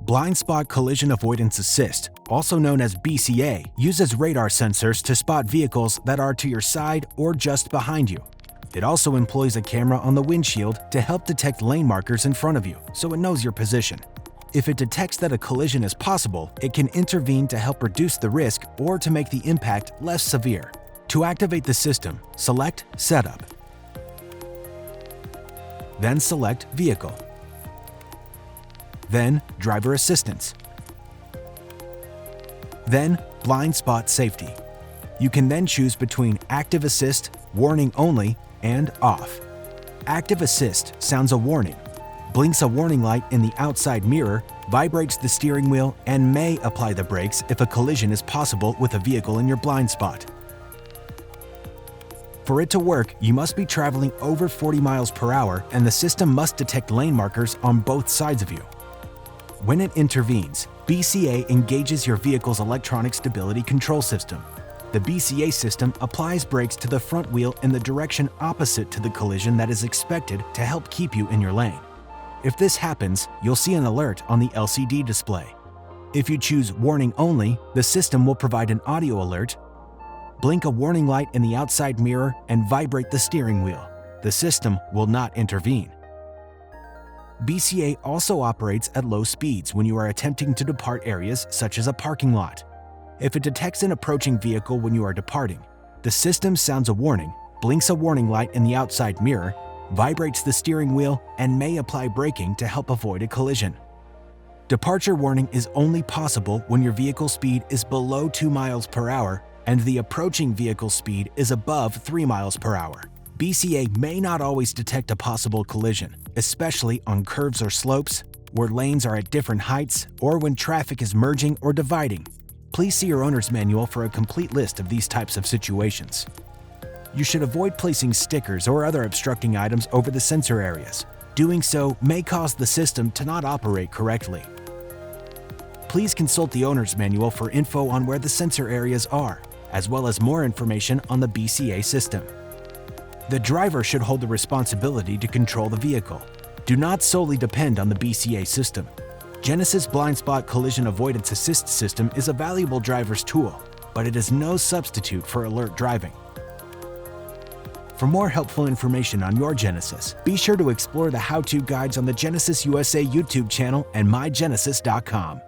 Blind-Spot Collision-Avoidance Assist, also known as BCA, uses radar sensors to spot vehicles that are to your side or just behind you. It also employs a camera on the windshield to help detect lane markers in front of you, so it knows your position. If it detects that a collision is possible, it can intervene to help reduce the risk or to make the impact less severe. To activate the system, select Setup. Then select Vehicle. Then Driver Assistance. Then Blind Spot Safety. You can then choose between Active Assist, Warning Only, and Off. Active Assist sounds a warning, blinks a warning light in the outside mirror, vibrates the steering wheel, and may apply the brakes if a collision is possible with a vehicle in your blind spot. For it to work, you must be traveling over 40 miles per hour and the system must detect lane markers on both sides of you. When it intervenes, BCA engages your vehicle's electronic stability control system. The BCA system applies brakes to the front wheel in the direction opposite to the collision that is expected to help keep you in your lane. If this happens, you'll see an alert on the LCD display. If you choose Warning Only, the system will provide an audio alert, blink a warning light in the outside mirror, and vibrate the steering wheel. The system will not intervene. BCA also operates at low speeds when you are attempting to depart areas such as a parking lot. If it detects an approaching vehicle when you are departing, the system sounds a warning, blinks a warning light in the outside mirror, vibrates the steering wheel, and may apply braking to help avoid a collision. Departure warning is only possible when your vehicle speed is below 2 miles per hour and the approaching vehicle speed is above 3 miles per hour. BCA may not always detect a possible collision, especially on curves or slopes, where lanes are at different heights, or when traffic is merging or dividing. Please see your owner's manual for a complete list of these types of situations. You should avoid placing stickers or other obstructing items over the sensor areas. Doing so may cause the system to not operate correctly. Please consult the owner's manual for info on where the sensor areas are, as well as more information on the BCA system. The driver should hold the responsibility to control the vehicle. Do not solely depend on the BCA system. Genesis Blind-Spot Collision-Avoidance Assist system is a valuable driver's tool, but it is no substitute for alert driving. For more helpful information on your Genesis, be sure to explore the how-to guides on the Genesis USA YouTube channel and mygenesis.com.